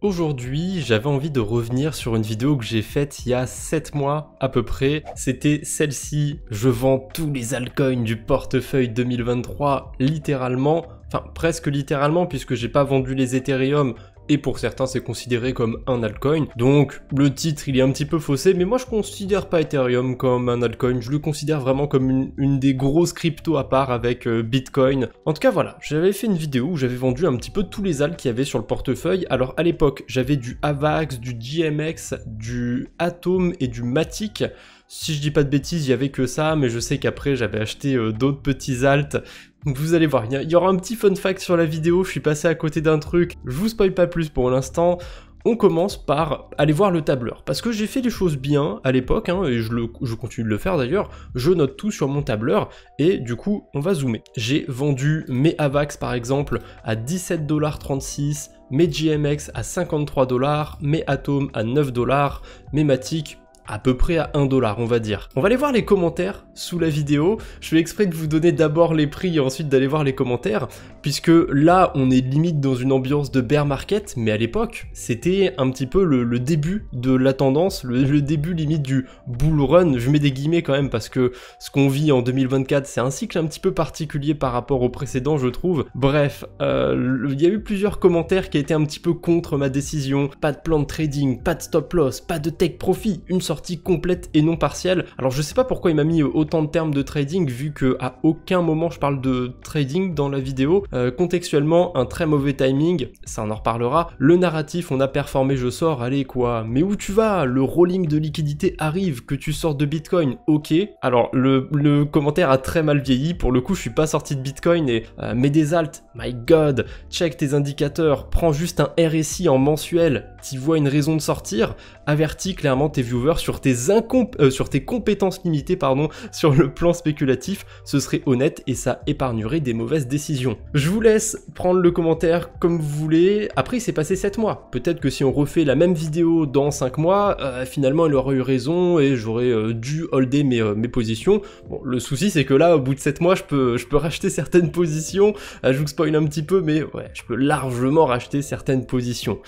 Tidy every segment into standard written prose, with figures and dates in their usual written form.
Aujourd'hui, j'avais envie de revenir sur une vidéo que j'ai faite il y a 7 mois à peu près. C'était celle-ci, je vends tous les altcoins du portefeuille 2023 littéralement, enfin presque littéralement puisque j'ai pas vendu les Ethereum et pour certains c'est considéré comme un altcoin. Donc le titre il est un petit peu faussé, mais moi je considère pas Ethereum comme un altcoin, je le considère vraiment comme une des grosses cryptos à part avec Bitcoin. En tout cas voilà, j'avais fait une vidéo où j'avais vendu un petit peu tous les alts qu'il y avait sur le portefeuille. Alors à l'époque j'avais du AVAX, du GMX, du Atom et du Matic. Si je dis pas de bêtises, il y avait que ça, mais je sais qu'après j'avais acheté d'autres petits alts. Donc vous allez voir, il y aura un petit fun fact sur la vidéo, je suis passé à côté d'un truc, je vous spoil pas plus pour l'instant. On commence par aller voir le tableur, parce que j'ai fait les choses bien à l'époque, hein, et je continue de le faire d'ailleurs, je note tout sur mon tableur, et du coup on va zoomer. J'ai vendu mes AVAX par exemple à 17,36$, mes GMX à 53$, mes Atom à 9$, mes Matic à peu près à 1$, on va dire. On va aller voir les commentaires sous la vidéo. Je fais exprès de vous donner d'abord les prix et ensuite d'aller voir les commentaires, puisque là, on est limite dans une ambiance de bear market, mais à l'époque, c'était un petit peu le début de la tendance, le début limite du bull run. Je mets des guillemets quand même, parce que ce qu'on vit en 2024, c'est un cycle un petit peu particulier par rapport au précédent, je trouve. Bref, il y a eu plusieurs commentaires qui étaient un petit peu contre ma décision. Pas de plan de trading, pas de stop loss, pas de take profit, une sortie complète et non partielle. Alors je sais pas pourquoi il m'a mis autant de termes de trading vu que à aucun moment je parle de trading dans la vidéo. Contextuellement, un très mauvais timing, ça on en reparlera. Le narratif, on a performé, je sors, allez quoi, mais où tu vas? Le rolling de liquidité arrive, que tu sortes de Bitcoin, ok. Alors le commentaire a très mal vieilli, pour le coup je suis pas sorti de Bitcoin et mais des alts, my god, check tes indicateurs, prends juste un RSI en mensuel, t'y vois une raison de sortir, avertis clairement tes viewers sur tes compétences limitées sur le plan spéculatif, ce serait honnête et ça épargnerait des mauvaises décisions. Je vous laisse prendre le commentaire comme vous voulez. Après il s'est passé 7 mois, peut-être que si on refait la même vidéo dans 5 mois, finalement il aurait eu raison et j'aurais dû holder mes positions. Bon, le souci c'est que là au bout de 7 mois je peux racheter certaines positions, je vous spoil un petit peu, mais ouais, je peux largement racheter certaines positions.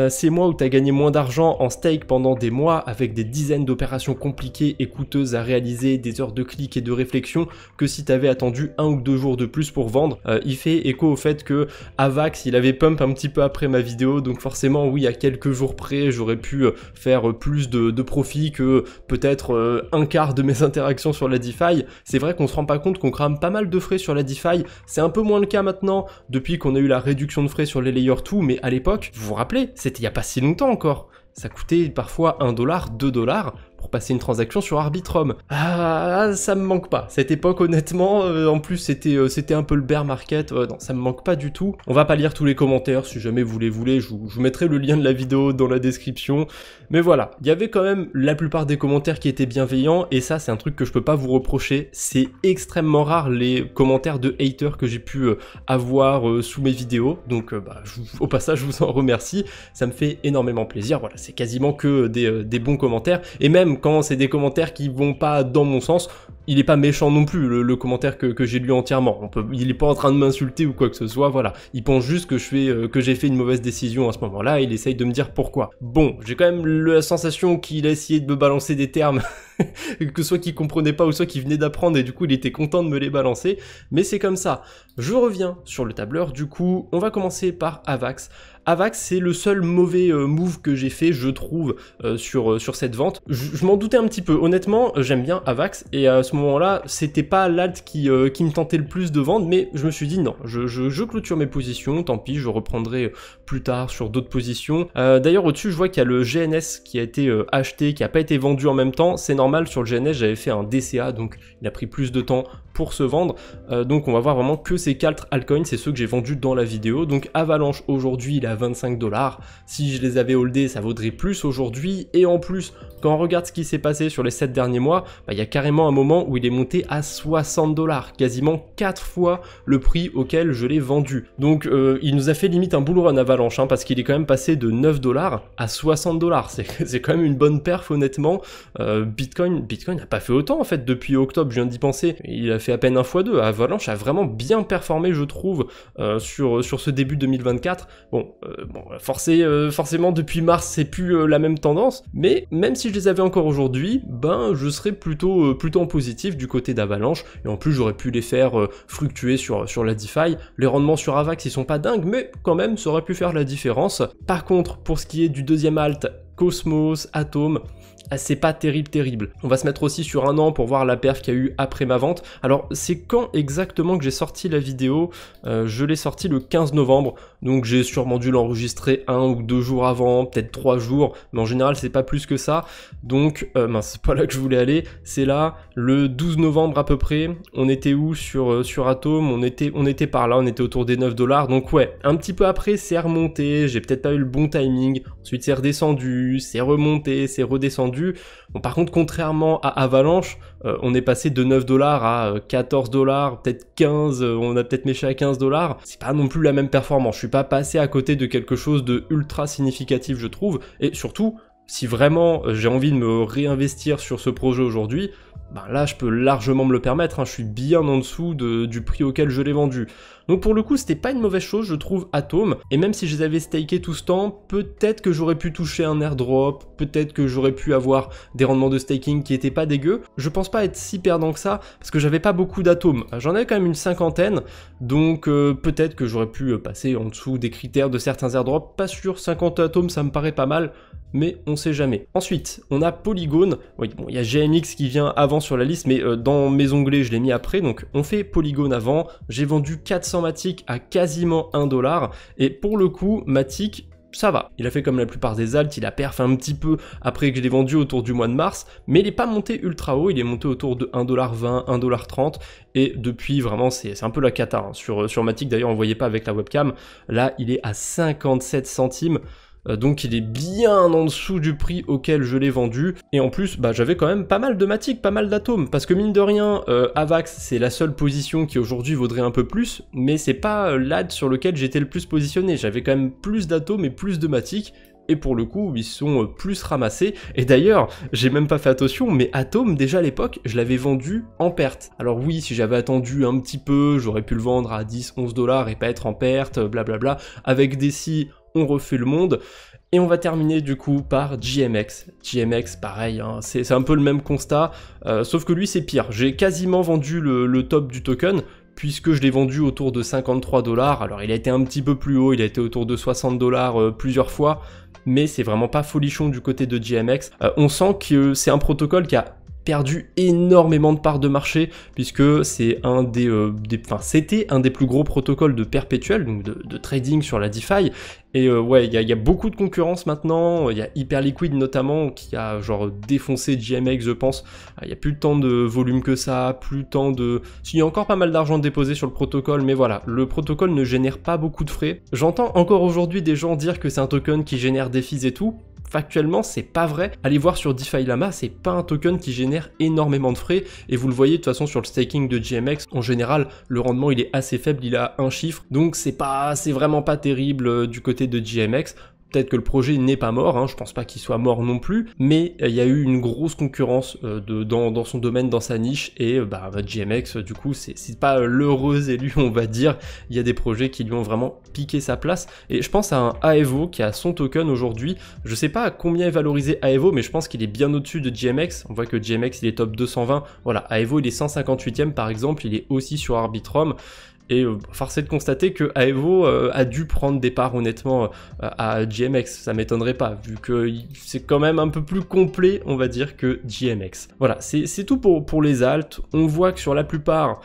Ces mois où tu as gagné moins d'argent en stake pendant des mois avec des dizaines d'opérations compliquées et coûteuses à réaliser, des heures de clic et de réflexion, que si tu avais attendu 1 ou 2 jours de plus pour vendre. Il fait écho au fait que AVAX il avait pump un petit peu après ma vidéo, donc forcément oui, à quelques jours près j'aurais pu faire plus de profit que peut-être un quart de mes interactions sur la DeFi. C'est vrai qu'on se rend pas compte qu'on crame pas mal de frais sur la DeFi, c'est un peu moins le cas maintenant depuis qu'on a eu la réduction de frais sur les Layer 2, mais à l'époque, vous vous rappelez, c'était il y a pas si longtemps encore. Ça coûtait parfois 1$, 2$ pour passer une transaction sur Arbitrum. Ah, ça me manque pas. Cette époque, honnêtement, en plus, c'était un peu le bear market. Non, ça me manque pas du tout. On va pas lire tous les commentaires. Si jamais vous les voulez, je vous mettrai le lien de la vidéo dans la description. Mais voilà, il y avait quand même la plupart des commentaires qui étaient bienveillants. Et ça, c'est un truc que je peux pas vous reprocher. C'est extrêmement rare les commentaires de haters que j'ai pu avoir sous mes vidéos. Donc, au passage, je vous en remercie. Ça me fait énormément plaisir. Voilà, c'est quasiment que des bons commentaires. Et même quand c'est des commentaires qui vont pas dans mon sens, il est pas méchant non plus, le commentaire que j'ai lu entièrement. Il est pas en train de m'insulter ou quoi que ce soit, voilà. Il pense juste que j'ai fait une mauvaise décision à ce moment-là, il essaye de me dire pourquoi. Bon, j'ai quand même la sensation qu'il a essayé de me balancer des termes, que soit qu'il comprenait pas ou soit qu'il venait d'apprendre et du coup il était content de me les balancer, mais c'est comme ça. Je reviens sur le tableur, du coup, on va commencer par AVAX. AVAX, c'est le seul mauvais move que j'ai fait, je trouve, sur cette vente. Je m'en doutais un petit peu. Honnêtement, j'aime bien AVAX, et à ce moment-là, c'était pas l'alt qui me tentait le plus de vendre, mais je me suis dit non, je clôture mes positions, tant pis, je reprendrai plus tard sur d'autres positions. D'ailleurs, au-dessus, je vois qu'il y a le GNS qui a été acheté, qui a pas été vendu en même temps. C'est normal, sur le GNS, j'avais fait un DCA, donc il a pris plus de temps pour se vendre. Donc on va voir vraiment que ces 4 altcoins, c'est ceux que j'ai vendus dans la vidéo. Donc Avalanche, aujourd'hui, il est à 25$. Si je les avais holdés, ça vaudrait plus aujourd'hui. Et en plus, quand on regarde ce qui s'est passé sur les 7 derniers mois, il y a carrément un moment où il est monté à 60$, quasiment 4 fois le prix auquel je l'ai vendu. Donc il nous a fait limite un bull run Avalanche, hein, parce qu'il est quand même passé de 9$ à 60$. C'est quand même une bonne perf, honnêtement. Bitcoin n'a pas fait autant en fait depuis octobre, je viens d'y penser. Il a fait à peine 1x2. Avalanche a vraiment bien performé, je trouve, sur ce début 2024. Bon, forcément, depuis mars, c'est plus la même tendance, mais même si je les avais encore aujourd'hui, ben, je serais plutôt en positif du côté d'Avalanche, et en plus, j'aurais pu les faire fructuer sur la DeFi. Les rendements sur Avax, ils sont pas dingues, mais quand même, ça aurait pu faire la différence. Par contre, pour ce qui est du deuxième alt, Cosmos, Atom, c'est pas terrible. On va se mettre aussi sur un an pour voir la perf qu'il y a eu après ma vente. Alors c'est quand exactement que j'ai sorti la vidéo? Je l'ai sorti le 15 novembre, donc j'ai sûrement dû l'enregistrer 1 ou 2 jours avant, peut-être 3 jours, mais en général c'est pas plus que ça. Donc mince, c'est pas là que je voulais aller, c'est là, le 12 novembre à peu près. On était où sur Atom? On était par là, on était autour des 9 $, donc ouais, un petit peu après c'est remonté, j'ai peut-être pas eu le bon timing, ensuite c'est redescendu, c'est remonté, c'est redescendu. Bon, par contre, contrairement à Avalanche, on est passé de 9 $ à 14 $, peut-être 15, on a peut-être méché à 15 $. C'est pas non plus la même performance. Je suis pas passé à côté de quelque chose de ultra significatif, je trouve. Et surtout, si vraiment j'ai envie de me réinvestir sur ce projet aujourd'hui, ben là je peux largement me le permettre, hein. Je suis bien en dessous du prix auquel je l'ai vendu. Donc pour le coup c'était pas une mauvaise chose je trouve Atom, et même si je les avais stakés tout ce temps, peut-être que j'aurais pu toucher un airdrop, peut-être que j'aurais pu avoir des rendements de staking qui étaient pas dégueux. Je pense pas être si perdant que ça, parce que j'avais pas beaucoup d'Atom, j'en avais quand même une cinquantaine, donc peut-être que j'aurais pu passer en dessous des critères de certains airdrops, pas sûr, 50 Atom ça me paraît pas mal, mais on sait jamais. Ensuite, on a Polygon. Oui, bon, il y a GMX qui vient avant sur la liste, mais dans mes onglets, je l'ai mis après. Donc, on fait Polygon avant. J'ai vendu 400 Matic à quasiment 1 $. Et pour le coup, Matic, ça va. Il a fait comme la plupart des alts, il a perf un petit peu après que je l'ai vendu autour du mois de mars, mais il n'est pas monté ultra haut, il est monté autour de 1,20 $, 1,30 $, et depuis vraiment c'est un peu la cata, hein. Sur Matic d'ailleurs on ne voyait pas avec la webcam, là il est à 57 centimes, donc il est bien en dessous du prix auquel je l'ai vendu, et en plus bah, j'avais quand même pas mal de Matic, pas mal d'Atom, parce que mine de rien, Avax c'est la seule position qui aujourd'hui vaudrait un peu plus, mais c'est pas l'ad sur lequel j'étais le plus positionné, j'avais quand même plus d'Atom et plus de Matic, et pour le coup ils sont plus ramassés, et d'ailleurs j'ai même pas fait attention, mais Atom déjà à l'époque je l'avais vendu en perte. Alors oui, si j'avais attendu un petit peu, j'aurais pu le vendre à 10-11 $ et pas être en perte, blablabla, avec des si on refait le monde. Et on va terminer du coup par GMX. GMX pareil, hein, c'est un peu le même constat, sauf que lui c'est pire. J'ai quasiment vendu le top du token, puisque je l'ai vendu autour de 53 $. Alors il a été un petit peu plus haut, il a été autour de 60 $ plusieurs fois, mais c'est vraiment pas folichon du côté de GMX. On sent que c'est un protocole qui a perdu énormément de parts de marché, puisque c'est c'était un des plus gros protocoles de perpétuel, donc de trading sur la DeFi, et ouais, il y a beaucoup de concurrence maintenant, il y a Hyperliquid notamment, qui a genre défoncé GMX je pense, il y a plus tant de volume que ça, plus tant de... Il y a encore pas mal d'argent déposé sur le protocole, mais voilà, le protocole ne génère pas beaucoup de frais. J'entends encore aujourd'hui des gens dire que c'est un token qui génère des fees et tout, factuellement c'est pas vrai. Allez voir sur DeFi Lama, c'est pas un token qui génère énormément de frais, et vous le voyez de toute façon sur le staking de GMX, en général le rendement il est assez faible, il a un chiffre, donc c'est vraiment pas terrible du côté de GMX. Peut-être que le projet n'est pas mort, hein, je pense pas qu'il soit mort non plus, mais il y a eu une grosse concurrence dans son domaine, dans sa niche, et GMX, du coup, c'est pas l'heureux élu, on va dire. Il y a des projets qui lui ont vraiment piqué sa place, et je pense à un Aevo qui a son token aujourd'hui. Je sais pas à combien est valorisé Aevo, mais je pense qu'il est bien au-dessus de GMX. On voit que GMX il est top 220, voilà, Aevo il est 158e par exemple, il est aussi sur Arbitrum. Et force est de constater que Aevo a dû prendre des parts honnêtement à GMX, ça m'étonnerait pas, vu que c'est quand même un peu plus complet, on va dire, que GMX. Voilà, c'est tout pour les alts. On voit que sur la plupart,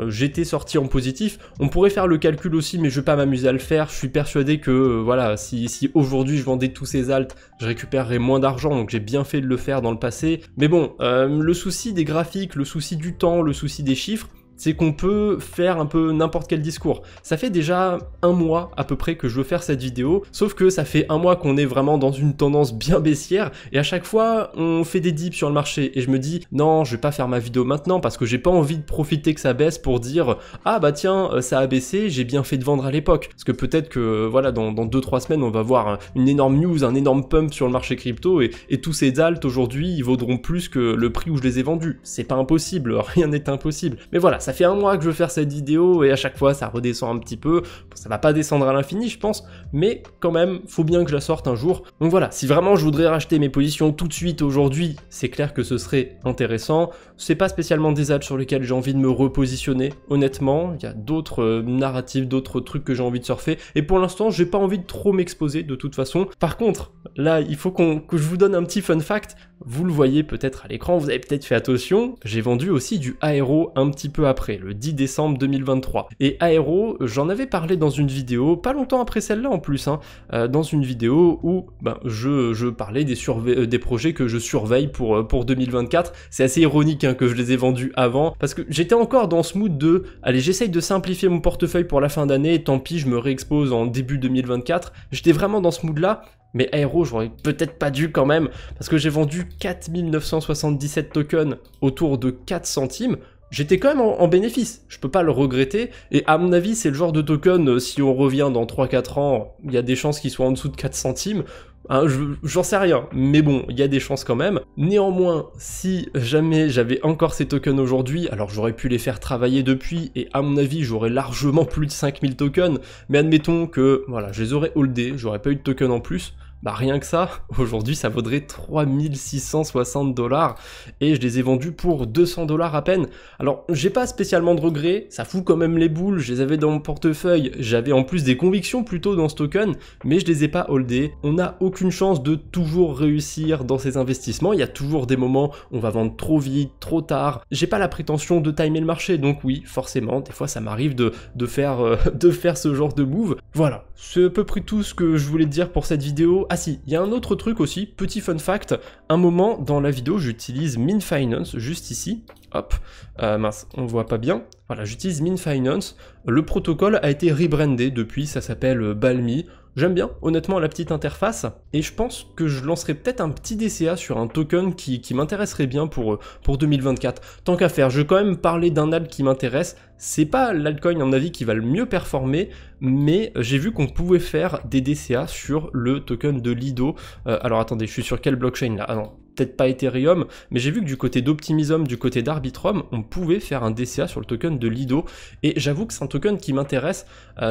j'étais sorti en positif. On pourrait faire le calcul aussi, mais je vais pas m'amuser à le faire. Je suis persuadé que voilà, si aujourd'hui je vendais tous ces alts, je récupérerais moins d'argent, donc j'ai bien fait de le faire dans le passé. Mais bon, le souci des graphiques, le souci du temps, le souci des chiffres, c'est qu'on peut faire un peu n'importe quel discours. Ça fait déjà un mois à peu près que je veux faire cette vidéo, sauf que ça fait un mois qu'on est vraiment dans une tendance bien baissière, et à chaque fois on fait des dips sur le marché, et je me dis non, je vais pas faire ma vidéo maintenant parce que j'ai pas envie de profiter que ça baisse pour dire ah bah tiens ça a baissé, j'ai bien fait de vendre à l'époque, parce que peut-être que voilà dans 2-3 semaines on va voir une énorme news, un énorme pump sur le marché crypto, et tous ces alts aujourd'hui ils vaudront plus que le prix où je les ai vendus. C'est pas impossible, rien n'est impossible, mais voilà, ça fait un mois que je veux faire cette vidéo et à chaque fois ça redescend un petit peu. Bon, ça va pas descendre à l'infini je pense, mais quand même faut bien que je la sorte un jour. Donc voilà, si vraiment je voudrais racheter mes positions tout de suite aujourd'hui, c'est clair que ce serait intéressant. C'est pas spécialement des alts sur lesquels j'ai envie de me repositionner, honnêtement. Il y a d'autres narratifs, d'autres trucs que j'ai envie de surfer, et pour l'instant j'ai pas envie de trop m'exposer de toute façon. Par contre, là il faut que je vous donne un petit fun fact. Vous le voyez peut-être à l'écran, vous avez peut-être fait attention, j'ai vendu aussi du Aero un petit peu après, le 10 décembre 2023. Et Aero, j'en avais parlé dans une vidéo, pas longtemps après celle-là en plus, dans une vidéo où je parlais des projets que je surveille pour 2024. C'est assez ironique que je les ai vendus avant, parce que j'étais encore dans ce mood de « Allez, j'essaye de simplifier mon portefeuille pour la fin d'année, tant pis, je me réexpose en début 2024 ». J'étais vraiment dans ce mood-là. Mais Aero, j'aurais peut-être pas dû quand même, parce que j'ai vendu 4977 tokens autour de 4 centimes. J'étais quand même en bénéfice, je peux pas le regretter, et à mon avis, c'est le genre de token, si on revient dans 3-4 ans, il y a des chances qu'il soit en dessous de 4 centimes. J'en sais rien, mais bon, il y a des chances quand même. Néanmoins, si jamais j'avais encore ces tokens aujourd'hui, alors j'aurais pu les faire travailler depuis, et à mon avis, j'aurais largement plus de 5000 tokens, mais admettons que, voilà, je les aurais holdés, j'aurais pas eu de tokens en plus. Bah rien que ça, aujourd'hui ça vaudrait 3660 $, et je les ai vendus pour 200 $ à peine. Alors j'ai pas spécialement de regrets, ça fout quand même les boules, je les avais dans mon portefeuille, j'avais en plus des convictions plutôt dans ce token, mais je les ai pas holdés. On n'a aucune chance de toujours réussir dans ces investissements, il y a toujours des moments où on va vendre trop vite, trop tard. J'ai pas la prétention de timer le marché, donc oui, forcément, des fois ça m'arrive de faire ce genre de move. Voilà, c'est à peu près tout ce que je voulais te dire pour cette vidéo. Ah si, il y a un autre truc aussi, petit fun fact, un moment dans la vidéo j'utilise Mint Finance, juste ici, hop, mince, on voit pas bien, voilà, j'utilise Mint Finance, le protocole a été rebrandé depuis, ça s'appelle Balmy. J'aime bien, honnêtement, la petite interface, et je pense que je lancerai peut-être un petit DCA sur un token qui m'intéresserait bien pour 2024. Tant qu'à faire, je vais quand même parler d'un alt qui m'intéresse. C'est pas l'altcoin, à mon avis, qui va le mieux performer, mais j'ai vu qu'on pouvait faire des DCA sur le token de Lido. Alors attendez, je suis sur quelle blockchain là? Ah non, peut-être pas Ethereum, mais j'ai vu que du côté d'Optimism, du côté d'Arbitrum, on pouvait faire un DCA sur le token de Lido, et j'avoue que c'est un token qui m'intéresse,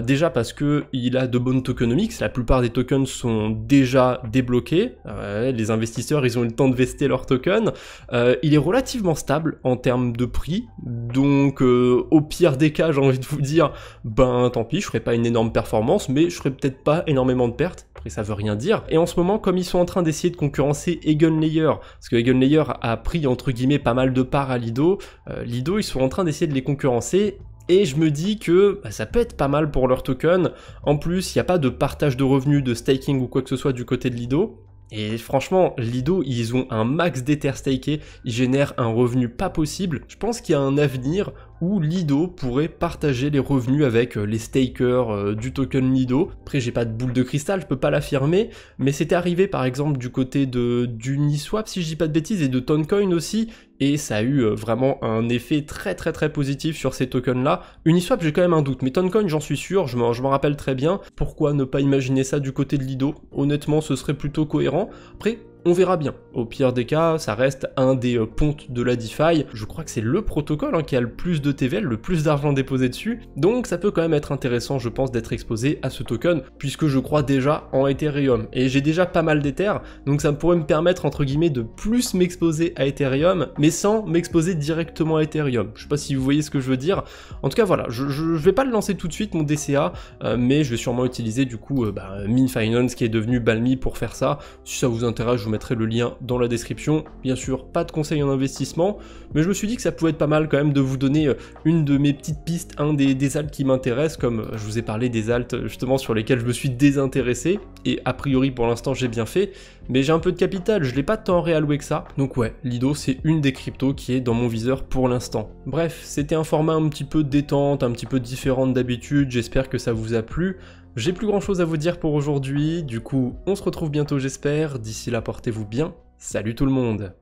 déjà parce que il a de bonnes tokenomics, la plupart des tokens sont déjà débloqués, les investisseurs ils ont eu le temps de vester leur token, il est relativement stable en termes de prix, donc au pire des cas j'ai envie de vous dire, ben tant pis, je ferai pas une énorme performance, mais je ferai peut-être pas énormément de pertes. Après ça veut rien dire, et en ce moment comme ils sont en train d'essayer de concurrencer Eigenlayer, parce que Eigenlayer a pris entre guillemets pas mal de parts à Lido, Lido ils sont en train d'essayer de les concurrencer, et je me dis que ça peut être pas mal pour leur token. En plus il n'y a pas de partage de revenus, de staking ou quoi que ce soit du côté de Lido. Et franchement, Lido, ils ont un max d'Ether staké, ils génèrent un revenu pas possible. Je pense qu'il y a un avenir où Lido pourrait partager les revenus avec les stakers du token Lido. Après, j'ai pas de boule de cristal, je peux pas l'affirmer, mais c'était arrivé par exemple du côté d'Uniswap, si je dis pas de bêtises, et de Toncoin aussi, et ça a eu vraiment un effet très positif sur ces tokens-là. Uniswap, j'ai quand même un doute, mais Toncoin, j'en suis sûr, je m'en rappelle très bien. Pourquoi ne pas imaginer ça du côté de Lido? Honnêtement, ce serait plutôt cohérent. Après, on verra bien. Au pire des cas, ça reste un des pontes de la DeFi. Je crois que c'est le protocole qui a le plus de TVL, le plus d'argent déposé dessus. Donc ça peut quand même être intéressant, je pense, d'être exposé à ce token, puisque je crois déjà en Ethereum. Et j'ai déjà pas mal d'Ether, donc ça pourrait me permettre, entre guillemets, de plus m'exposer à Ethereum, mais sans m'exposer directement à Ethereum. Je sais pas si vous voyez ce que je veux dire. En tout cas, voilà, je vais pas le lancer tout de suite, mon DCA, mais je vais sûrement utiliser, du coup, Mint Finance, qui est devenu Balmy, pour faire ça. Si ça vous intéresse, je vous mettrai le lien dans la description. Bien sûr, pas de conseils en investissement, mais je me suis dit que ça pouvait être pas mal quand même de vous donner une de mes petites pistes, un des alts qui m'intéressent, comme je vous ai parlé des alts justement sur lesquels je me suis désintéressé, et a priori pour l'instant j'ai bien fait, mais j'ai un peu de capital, je l'ai pas tant réalloué que ça, donc ouais, Lido c'est une des cryptos qui est dans mon viseur pour l'instant. Bref, c'était un format un petit peu détente, un petit peu différent d'habitude, j'espère que ça vous a plu. J'ai plus grand chose à vous dire pour aujourd'hui, du coup on se retrouve bientôt j'espère, d'ici là portez-vous bien, salut tout le monde.